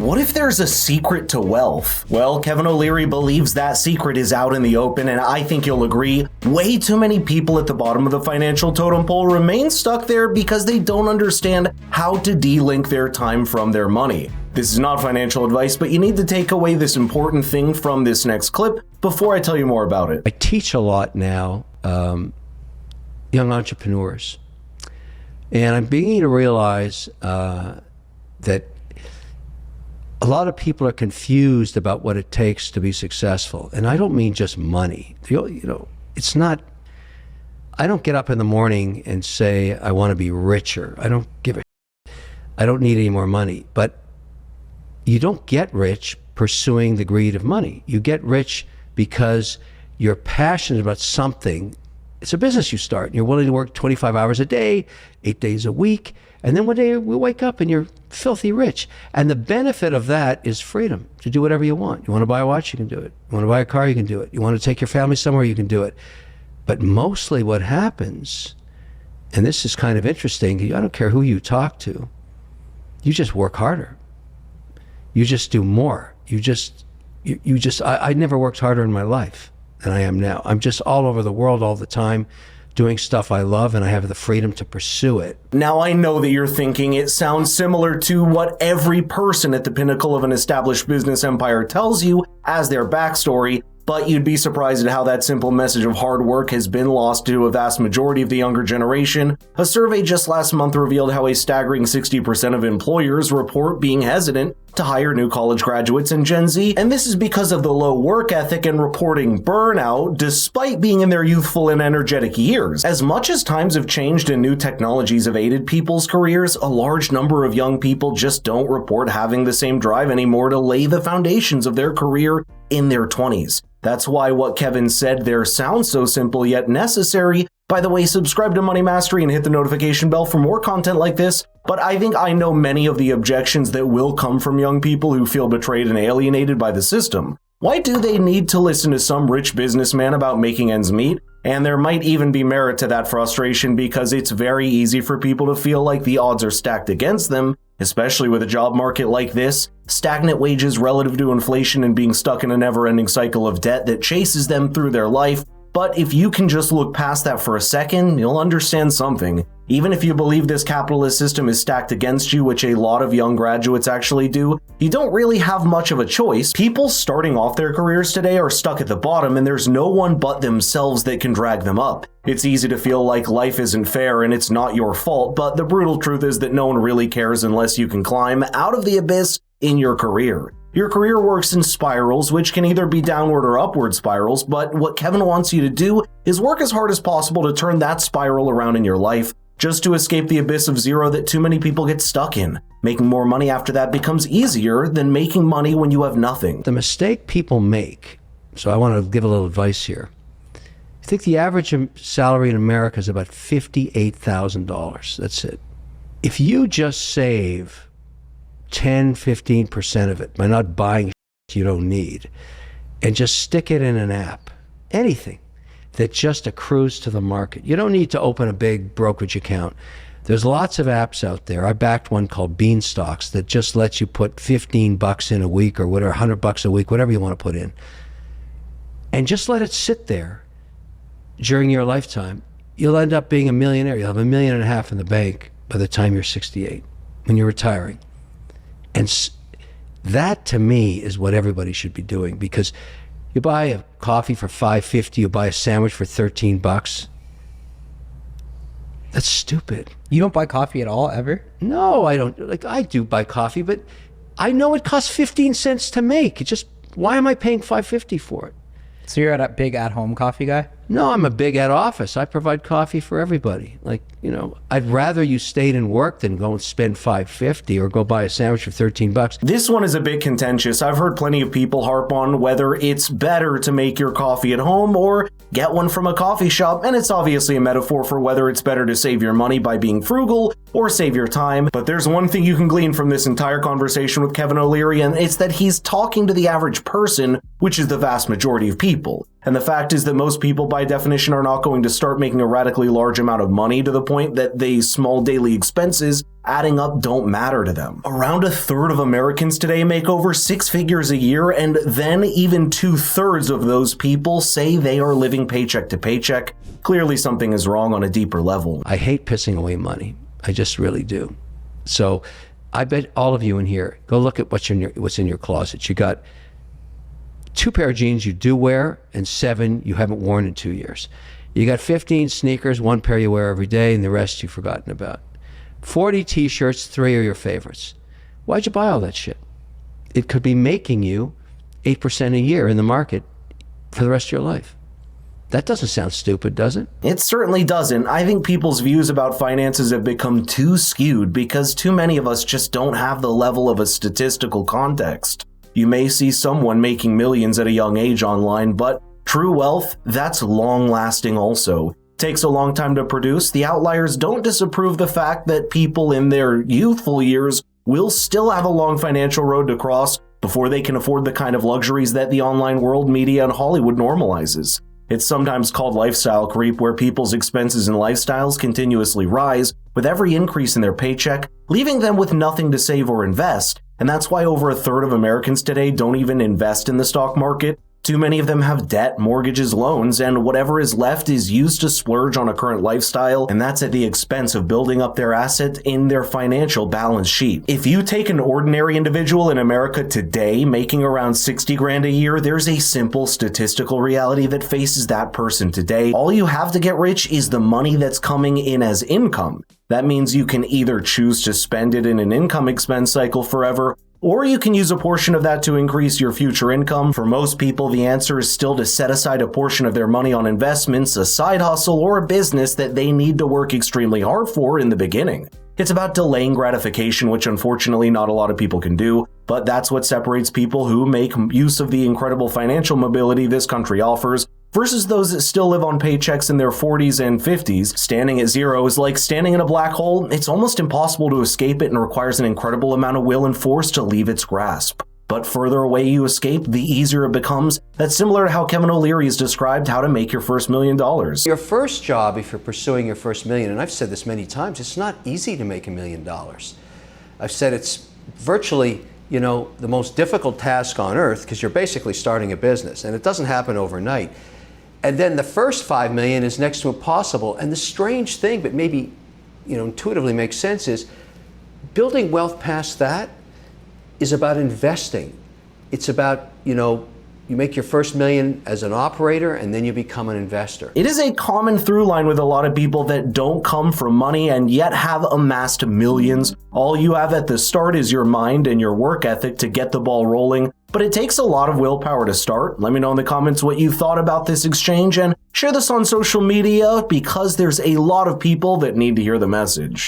what if there's a secret to wealth? Well, Kevin O'Leary believes that secret is out in the open, and I think you'll agree, way too many people at the bottom of the financial totem pole remain stuck there because they don't understand how to de-link their time from their money. This is not financial advice, but you need to take away this important thing from this next clip before I tell you more about it. I teach a lot now, young entrepreneurs, and I'm beginning to realize that a lot of people are confused about what it takes to be successful. And I don't mean just money. You know, it's not, I don't get up in the morning and say, I want to be richer. I don't give a shit. I don't need any more money. But you don't get rich pursuing the greed of money. You get rich because you're passionate about something. It's a business you start, and you're willing to work 25 hours a day, 8 days a week, and then one day we wake up and you're filthy rich. And the benefit of that is freedom to do whatever you want. You want to buy a watch, you can do it. You want to buy a car, you can do it. You want to take your family somewhere, you can do it. But mostly what happens, and this is kind of interesting, I don't care who you talk to, you just work harder. You just do more. I never worked harder in my life than I am now. I'm just all over the world all the time, doing stuff I love, and I have the freedom to pursue it. Now, I know that you're thinking it sounds similar to what every person at the pinnacle of an established business empire tells you as their backstory, but you'd be surprised at how that simple message of hard work has been lost to a vast majority of the younger generation. A survey just last month revealed how a staggering 60% of employers report being hesitant to hire new college graduates in Gen Z, and this is because of the low work ethic and reporting burnout despite being in their youthful and energetic years. As much as times have changed and new technologies have aided people's careers, a large number of young people just don't report having the same drive anymore to lay the foundations of their career in their 20s. That's why what Kevin said there sounds so simple yet necessary. By the way, subscribe to Money Mastery and hit the notification bell for more content like this. But I think I know many of the objections that will come from young people who feel betrayed and alienated by the system. Why do they need to listen to some rich businessman about making ends meet? And there might even be merit to that frustration because it's very easy for people to feel like the odds are stacked against them, especially with a job market like this, stagnant wages relative to inflation, and being stuck in a never-ending cycle of debt that chases them through their life. But if you can just look past that for a second, you'll understand something. Even if you believe this capitalist system is stacked against you, which a lot of young graduates actually do, you don't really have much of a choice. People starting off their careers today are stuck at the bottom, and there's no one but themselves that can drag them up. It's easy to feel like life isn't fair and it's not your fault, but the brutal truth is that no one really cares unless you can climb out of the abyss in your career. Your career works in spirals, which can either be downward or upward spirals, but what Kevin wants you to do is work as hard as possible to turn that spiral around in your life, just to escape the abyss of zero that too many people get stuck in. Making more money after that becomes easier than making money when you have nothing. The mistake people make, so I want to give a little advice here. I think the average salary in America is about $58,000. That's it. If you just save 10-15% of it by not buying shit you don't need, and just stick it in an app, anything that just accrues to the market. You don't need to open a big brokerage account. There's lots of apps out there. I backed one called Beanstocks that just lets you put $15 in a week or whatever, $100 a week, whatever you want to put in, and just let it sit there during your lifetime. You'll end up being a millionaire. You'll have $1.5 million in the bank by the time you're 68, when you're retiring. And that, to me, is what everybody should be doing, because you buy a coffee for $5.50, you buy a sandwich for $13. That's stupid. You don't buy coffee at all, ever? No, I don't. Like, I do buy coffee, but I know it costs 15 cents to make. It just, why am I paying $5.50 for it? So you're a big at-home coffee guy? No, I'm a big at office. I provide coffee for everybody. Like, you know, I'd rather you stayed and worked than go and spend $5.50 or go buy a sandwich for $13. This one is a bit contentious. I've heard plenty of people harp on whether it's better to make your coffee at home or get one from a coffee shop, and it's obviously a metaphor for whether it's better to save your money by being frugal or save your time. But there's one thing you can glean from this entire conversation with Kevin O'Leary, and it's that he's talking to the average person, which is the vast majority of people. And the fact is that most people, by definition, are not going to start making a radically large amount of money to the point that the small daily expenses adding up don't matter to them. Around a third of Americans today make over 6 figures a year, and then even 2/3 of those people say they are living paycheck to paycheck. Clearly something is wrong on a deeper level. I hate pissing away money. I just really do. So I bet all of you in here, go look at what's in your closet. You got 2 pair of jeans you do wear and 7 you haven't worn in 2 years. You got 15 sneakers, 1 pair you wear every day, and the rest you've forgotten about. 40 t-shirts, 3 are your favorites. Why'd you buy all that shit? It could be making you 8% a year in the market for the rest of your life. That doesn't sound stupid, does it? It certainly doesn't. I think people's views about finances have become too skewed because too many of us just don't have the level of a statistical context. You may see someone making millions at a young age online, but true wealth, that's long-lasting also. Takes a long time to produce. The outliers don't disapprove the fact that people in their youthful years will still have a long financial road to cross before they can afford the kind of luxuries that the online world, media, and Hollywood normalizes. It's sometimes called lifestyle creep, where people's expenses and lifestyles continuously rise with every increase in their paycheck, leaving them with nothing to save or invest. And that's why over a third of Americans today don't even invest in the stock market. Too many of them have debt, mortgages, loans, and whatever is left is used to splurge on a current lifestyle, and that's at the expense of building up their asset in their financial balance sheet. If you take an ordinary individual in America today making around 60 grand a year, there's a simple statistical reality that faces that person today. All you have to get rich is the money that's coming in as income. That means you can either choose to spend it in an income expense cycle forever, or you can use a portion of that to increase your future income. For most people, the answer is still to set aside a portion of their money on investments, a side hustle, or a business that they need to work extremely hard for in the beginning. It's about delaying gratification, which unfortunately not a lot of people can do, but that's what separates people who make use of the incredible financial mobility this country offers versus those that still live on paychecks in their 40s and 50s. Standing at zero is like standing in a black hole. It's almost impossible to escape it and requires an incredible amount of will and force to leave its grasp. But further away you escape, the easier it becomes. That's similar to how Kevin O'Leary has described how to make your first $1 million. Your first job, if you're pursuing your first million, and I've said this many times, it's not easy to make $1 million. I've said it's virtually, the most difficult task on earth because you're basically starting a business, and it doesn't happen overnight. And then the first 5 million is next to impossible. And the strange thing, but maybe intuitively makes sense, is building wealth past that is about investing. It's about, you make your first million as an operator and then you become an investor. It is a common through line with a lot of people that don't come from money and yet have amassed millions. All you have at the start is your mind and your work ethic to get the ball rolling, but it takes a lot of willpower to start. Let me know in the comments what you thought about this exchange and share this on social media because there's a lot of people that need to hear the message.